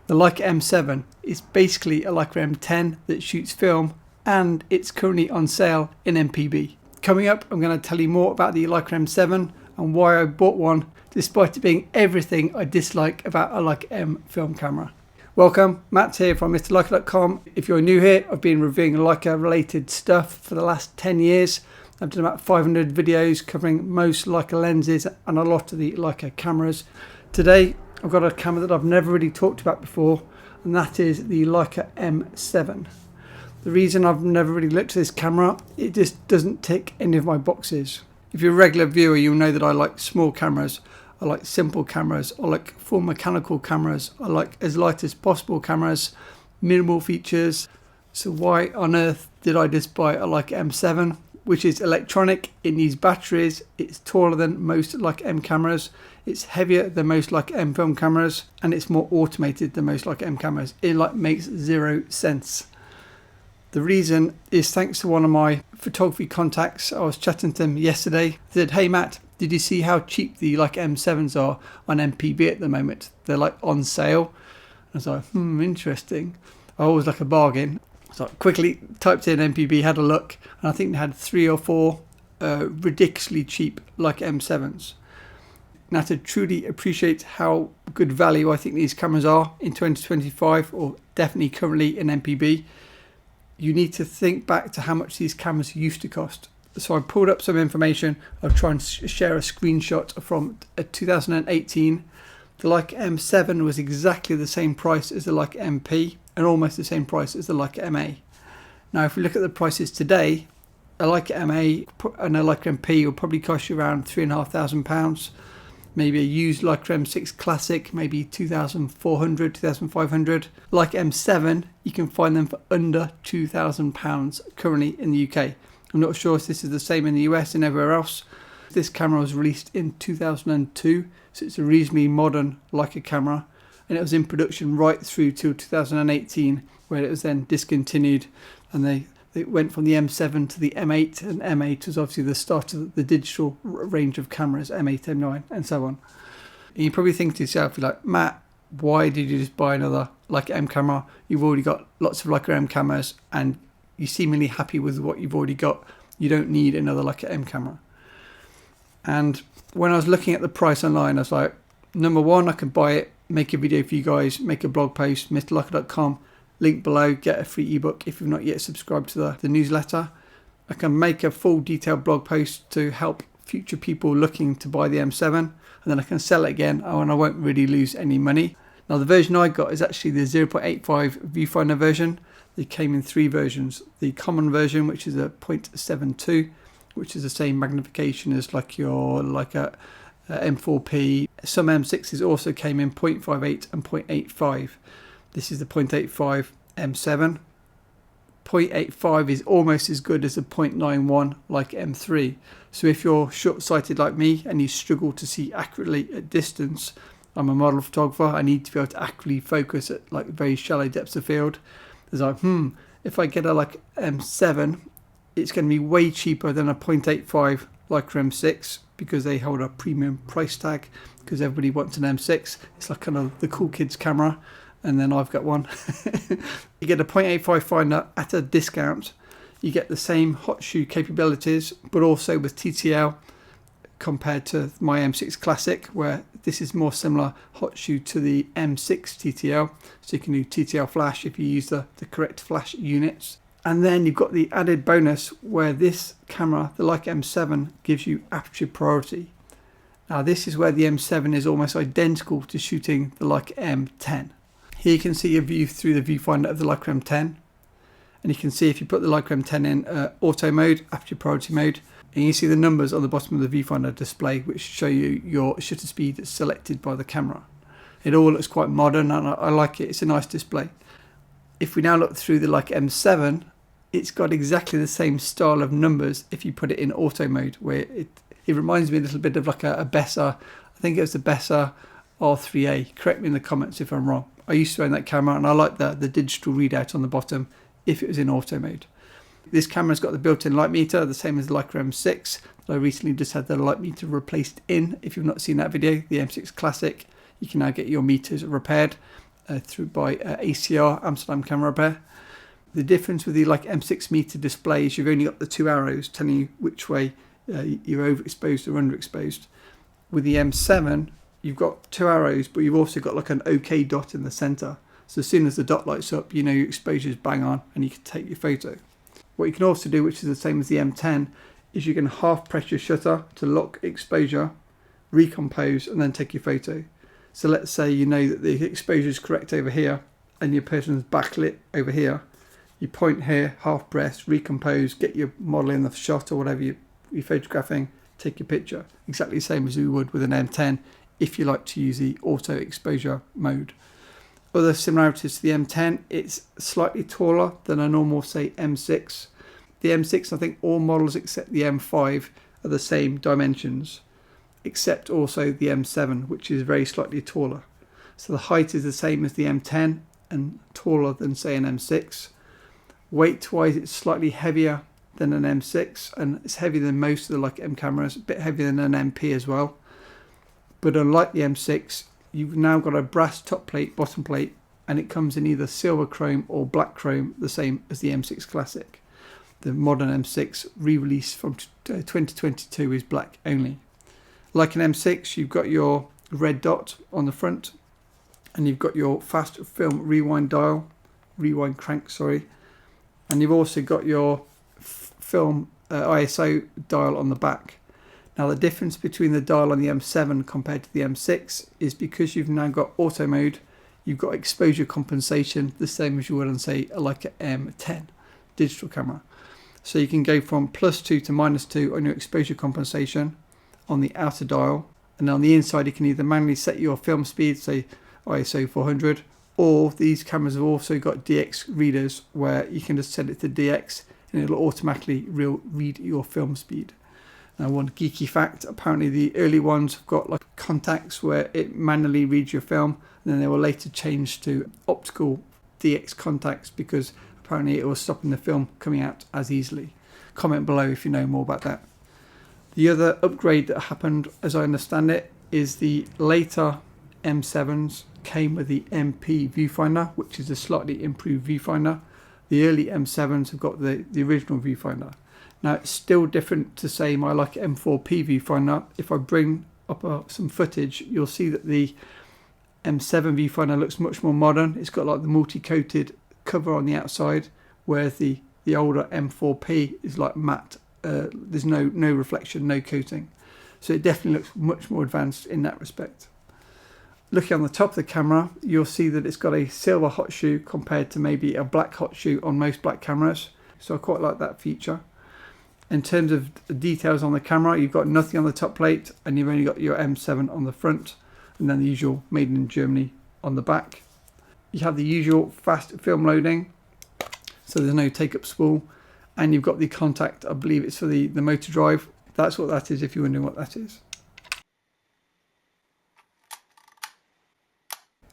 The Leica M7 is basically a Leica M10 that shoots film, and it's currently on sale in MPB. Coming up, I'm going to tell you more about the Leica M7 and why I bought one, despite it being everything I dislike about a Leica M film camera. Welcome, Matt here from MrLeica.com. If you're new here, I've been reviewing Leica related stuff for the last 10 years. I've done about 500 videos covering most Leica lenses and a lot of the Leica cameras. Today, I've got a camera that I've never really talked about before, and that is the Leica M7. The reason I've never really looked at this camera, it just doesn't tick any of my boxes. If you're a regular viewer, you'll know that I like small cameras. I like simple cameras, I like full mechanical cameras, I like as light as possible cameras, minimal features. So why on earth did I just buy a Leica M7, which is electronic, it needs batteries, it's taller than most Leica M cameras, it's heavier than most Leica M film cameras, and it's more automated than most Leica M cameras. It makes zero sense. The reason is thanks to one of my photography contacts. I was chatting to him yesterday. He said, "Hey Matt, did you see how cheap the Leica M7s are on MPB at the moment? They're like on sale." I was like, interesting. I always like a bargain. So I quickly typed in MPB, had a look, and I think they had 3 or 4 ridiculously cheap Leica M7s. Now, to truly appreciate how good value I think these cameras are in 2025, or definitely currently in MPB, you need to think back to how much these cameras used to cost. So I pulled up some information. I'll try and share a screenshot from 2018. The Leica M7 was exactly the same price as the Leica MP and almost the same price as the Leica MA. Now, if we look at the prices today, a Leica MA and a Leica MP will probably cost you around £3,500. Maybe a used Leica M6 Classic, maybe £2,400, £2,500. Leica M7, you can find them for under £2,000 currently in the UK. I'm not sure if this is the same in the US and everywhere else. This camera was released in 2002, so it's a reasonably modern Leica camera, and it was in production right through till 2018, where it was then discontinued, and they went from the M7 to the M8, and M8 was obviously the start of the digital range of cameras, M8, M9, and so on. And you probably think to yourself, you're like, Matt, why did you just buy another Leica M camera? You've already got lots of Leica M cameras, and you're seemingly happy with what you've already got. You don't need another Leica M camera. And when I was looking at the price online, I was like, number one, I could buy it, make a video for you guys, make a blog post, MrLeica.com, link below, get a free ebook if you've not yet subscribed to the newsletter. I can make a full detailed blog post to help future people looking to buy the M7, and then I can sell it again, and I won't really lose any money. Now, the version I got is actually the 0.85 Viewfinder version. They came in 3 versions. The common version, which is a 0.72, which is the same magnification as like your Leica M4P. Some M6s also came in 0.58 and 0.85. This is the 0.85 M7. 0.85 is almost as good as the 0.91 like M3. So if you're short-sighted like me and you struggle to see accurately at distance, I'm a model photographer, I need to be able to accurately focus at like very shallow depths of field. It's like, if I get a like M7, it's going to be way cheaper than a 0.85 Leica M6 because they hold a premium price tag because everybody wants an M6. It's like kind of the cool kids camera, and then I've got one. You get a 0.85 finder at a discount. You get the same hot shoe capabilities, but also with TTL compared to my M6 Classic, where this is more similar hot shoe to the M6 TTL. So you can do TTL flash if you use the correct flash units. And then you've got the added bonus where this camera, the Leica M7, gives you aperture priority. Now this is where the M7 is almost identical to shooting the Leica M10. Here you can see a view through the viewfinder of the Leica M10. And you can see if you put the Leica M10 in auto mode, aperture priority mode, and you see the numbers on the bottom of the viewfinder display which show you your shutter speed selected by the camera. It all looks quite modern, and I like it. It's a nice display. If we now look through the Leica M7, it's got exactly the same style of numbers if you put it in auto mode, where it reminds me a little bit of like a Bessa. I think it was the Bessa R3A. Correct me in the comments if I'm wrong. I used to own that camera, and I like the digital readout on the bottom if it was in auto mode. This camera's got the built-in light meter, the same as the Leica M6. I recently just had the light meter replaced in. If you've not seen that video, the M6 Classic, you can now get your meters repaired. by ACR, Amsterdam Camera Repair. The difference with the Leica M6 meter display is you've only got the two arrows telling you which way you're overexposed or underexposed. With the M7, you've got two arrows, but you've also got like an OK dot in the center. So as soon as the dot lights up, you know your exposure is bang on and you can take your photo. What you can also do, which is the same as the M10, is you can half press your shutter to lock exposure, recompose, and then take your photo. So let's say you know that the exposure is correct over here and your person's backlit over here. You point here, half press, recompose, get your model in the shot or whatever you're photographing, take your picture. Exactly the same as you would with an M10 if you like to use the auto exposure mode. Other similarities to the M10, it's slightly taller than a normal, say, M6. The M6, I think all models except the M5 are the same dimensions, except also the M7, which is very slightly taller. So the height is the same as the M10 and taller than, say, an M6. Weight-wise, it's slightly heavier than an M6, and it's heavier than most of the Leica M cameras, a bit heavier than an MP as well. But unlike the M6, you've now got a brass top plate, bottom plate, and it comes in either silver chrome or black chrome, the same as the M6 Classic. The modern M6 re-release from 2022 is black only. Like an M6, you've got your red dot on the front, and you've got your fast film rewind crank, and you've also got your film ISO dial on the back. Now the difference between the dial on the M7 compared to the M6 is because you've now got auto mode, you've got exposure compensation the same as you would on, say, a Leica M10 digital camera. So you can go from +2 to -2 on your exposure compensation on the outer dial, and on the inside you can either manually set your film speed, say ISO 400, or these cameras have also got DX readers where you can just set it to DX and it'll automatically read your film speed. Now, one geeky fact, apparently the early ones have got like contacts where it manually reads your film, and then they will later change to optical DX contacts because apparently it was stopping the film coming out as easily. Comment below if you know more about that. The other upgrade that happened, as I understand it, is the later M7s came with the MP Viewfinder, which is a slightly improved viewfinder. The early M7s have got the original viewfinder. Now it's still different to, say, my Leica M4P viewfinder. If I bring up some footage, you'll see that the M7 viewfinder looks much more modern. It's got like the multi-coated cover on the outside, whereas the older M4P is like matte. There's no reflection, no coating. So it definitely looks much more advanced in that respect. Looking on the top of the camera, you'll see that it's got a silver hot shoe compared to maybe a black hot shoe on most black cameras. So I quite like that feature. In terms of the details on the camera, you've got nothing on the top plate and you've only got your M7 on the front, and then the usual made in Germany on the back. You have the usual fast film loading, so there's no take-up spool, and you've got the contact, I believe it's for the motor drive. That's what that is if you're wondering what that is.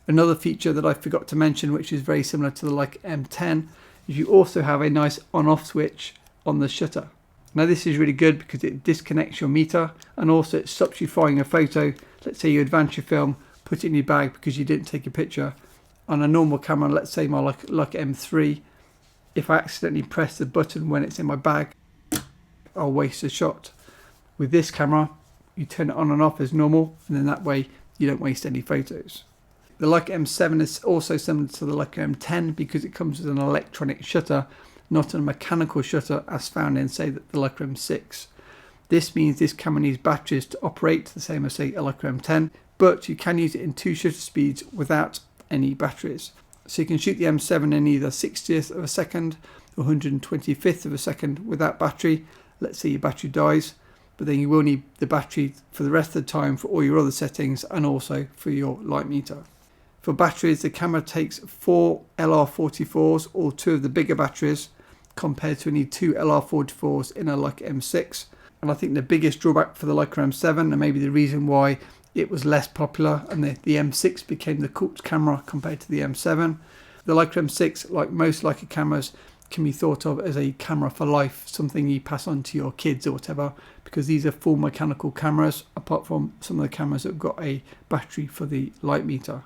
Another feature that I forgot to mention, which is very similar to the Leica M10, is you also have a nice on-off switch on the shutter. Now this is really good because it disconnects your meter, and also it stops you firing a photo. Let's say you advance your film, put it in your bag because you didn't take a picture. On a normal camera, let's say my Leica M3, if I accidentally press the button when it's in my bag, I'll waste a shot. With this camera, you turn it on and off as normal, and then that way you don't waste any photos. The Leica M7 is also similar to the Leica M10 because it comes with an electronic shutter, not a mechanical shutter as found in, say, the Leica M6. This means this camera needs batteries to operate, the same as, say, a Leica M10, but you can use it in 2 shutter speeds without any batteries. So you can shoot the M7 in either 60th of a second or 125th of a second without battery. Let's say your battery dies, but then you will need the battery for the rest of the time for all your other settings and also for your light meter. For batteries, the camera takes 4 LR44s, or 2 of the bigger batteries, compared to only 2 LR44s in a Leica M6. And I think the biggest drawback for the Leica M7, and maybe the reason why it was less popular and the M6 became the cult camera compared to the M7, the Leica M6, like most Leica cameras, can be thought of as a camera for life, something you pass on to your kids or whatever, because these are full mechanical cameras, apart from some of the cameras that have got a battery for the light meter.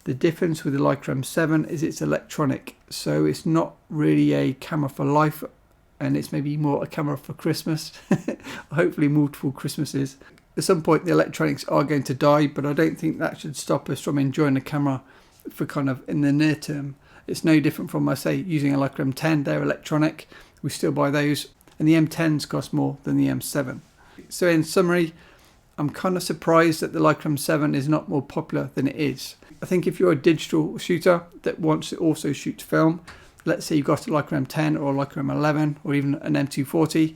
The difference with the Leica M7 is it's electronic, so it's not really a camera for life, and it's maybe more a camera for Christmas. Hopefully multiple Christmases. At some point the electronics are going to die, but I don't think that should stop us from enjoying the camera for kind of in the near term. It's no different from, I say, using a Leica M10. They're electronic, we still buy those, and the M10s cost more than the M7. So in summary, I'm kind of surprised that the Leica M7 is not more popular than it is. I think if you're a digital shooter that wants to also shoot film, let's say you've got a Leica M10 or a Leica M11 or even an M240,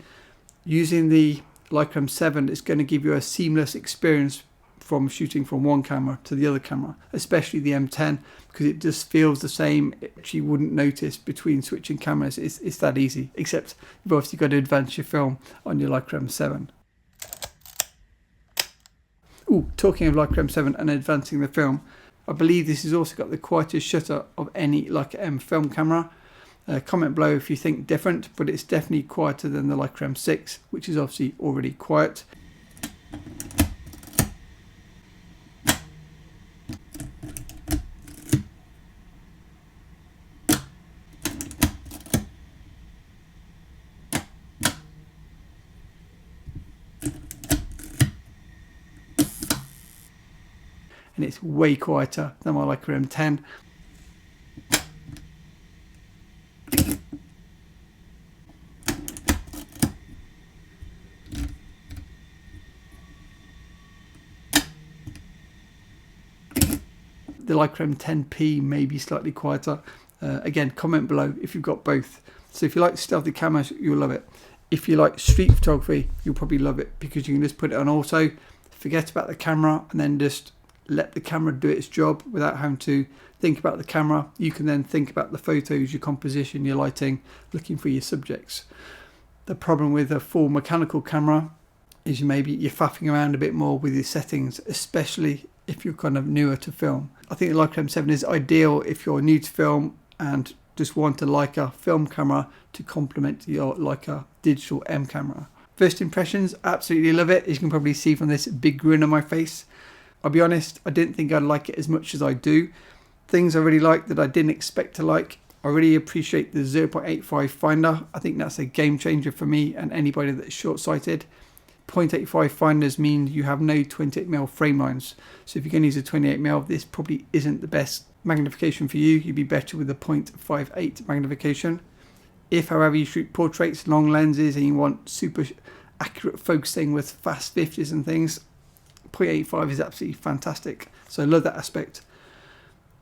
using the Leica M7 is going to give you a seamless experience from shooting from one camera to the other camera, especially the M10, because it just feels the same. You wouldn't notice between switching cameras. It's that easy, except you've obviously got to advance your film on your Leica M7. Ooh, talking of Leica M7 and advancing the film, I believe this has also got the quietest shutter of any Leica M film camera. Comment below if you think different, but it's definitely quieter than the Leica M6, which is obviously already quiet. And it's way quieter than my Leica M10. The Leica M10P may be slightly quieter. Again, comment below if you've got both. So if you like stealthy cameras, you'll love it. If you like street photography, you'll probably love it, because you can just put it on auto, forget about the camera, and then just let the camera do its job without having to think about the camera. You can then think about the photos, your composition, your lighting, looking for your subjects. The problem with a full mechanical camera is you're faffing around a bit more with your settings, especially if you're kind of newer to film. I think the Leica M7 is ideal if you're new to film and just want a Leica film camera to complement your Leica digital M camera. First impressions, absolutely love it. As you can probably see from this big grin on my face. I'll be honest, I didn't think I'd like it as much as I do. Things I really like that I didn't expect to like. I really appreciate the 0.85 finder. I think that's a game changer for me and anybody that's short-sighted. 0.85 finders mean you have no 28mm frame lines. So if you're going to use a 28mm, this probably isn't the best magnification for you. You'd be better with a 0.58 magnification. If, however, you shoot portraits, long lenses, and you want super accurate focusing with fast 50s and things, 0.85 is absolutely fantastic. So I love that aspect.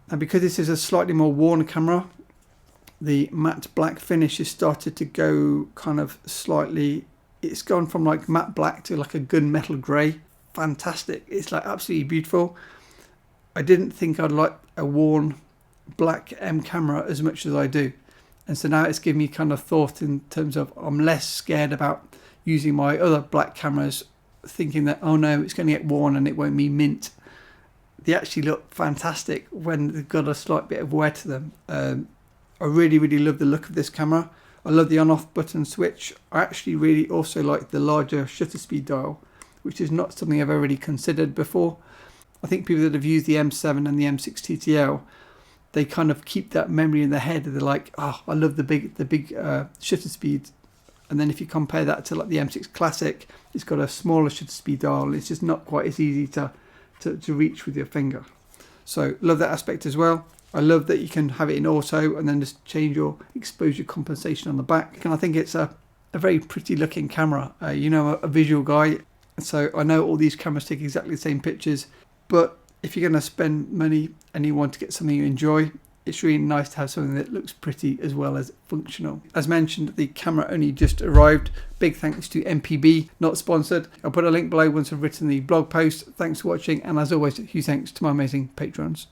And because this is a slightly more worn camera, the matte black finish has started to go kind of slightly, it's gone from like matte black to like a gunmetal grey. Fantastic. It's like absolutely beautiful. I didn't think I'd like a worn black M camera as much as I do. And so now it's given me kind of thought in terms of I'm less scared about using my other black cameras, thinking that, oh no, it's going to get worn and it won't be mint. They actually look fantastic when they've got a slight bit of wear to them. I really, really love the look of this camera. I love the on-off button switch. I actually really also like the larger shutter speed dial, which is not something I've ever really considered before. I think people that have used the M7 and the M6 TTL, they kind of keep that memory in their head. They're like, oh, I love the big shutter speed. And then if you compare that to like the M6 Classic, it's got a smaller shutter speed dial. It's just not quite as easy to reach with your finger. So love that aspect as well. I love that you can have it in auto and then just change your exposure compensation on the back. And I think it's a very pretty looking camera. You know, a visual guy, so I know all these cameras take exactly the same pictures, but if you're going to spend money and you want to get something you enjoy, it's really nice to have something that looks pretty as well as functional. As mentioned, the camera only just arrived. Big thanks to MPB, not sponsored. I'll put a link below once I've written the blog post. Thanks for watching, and as always, huge thanks to my amazing patrons.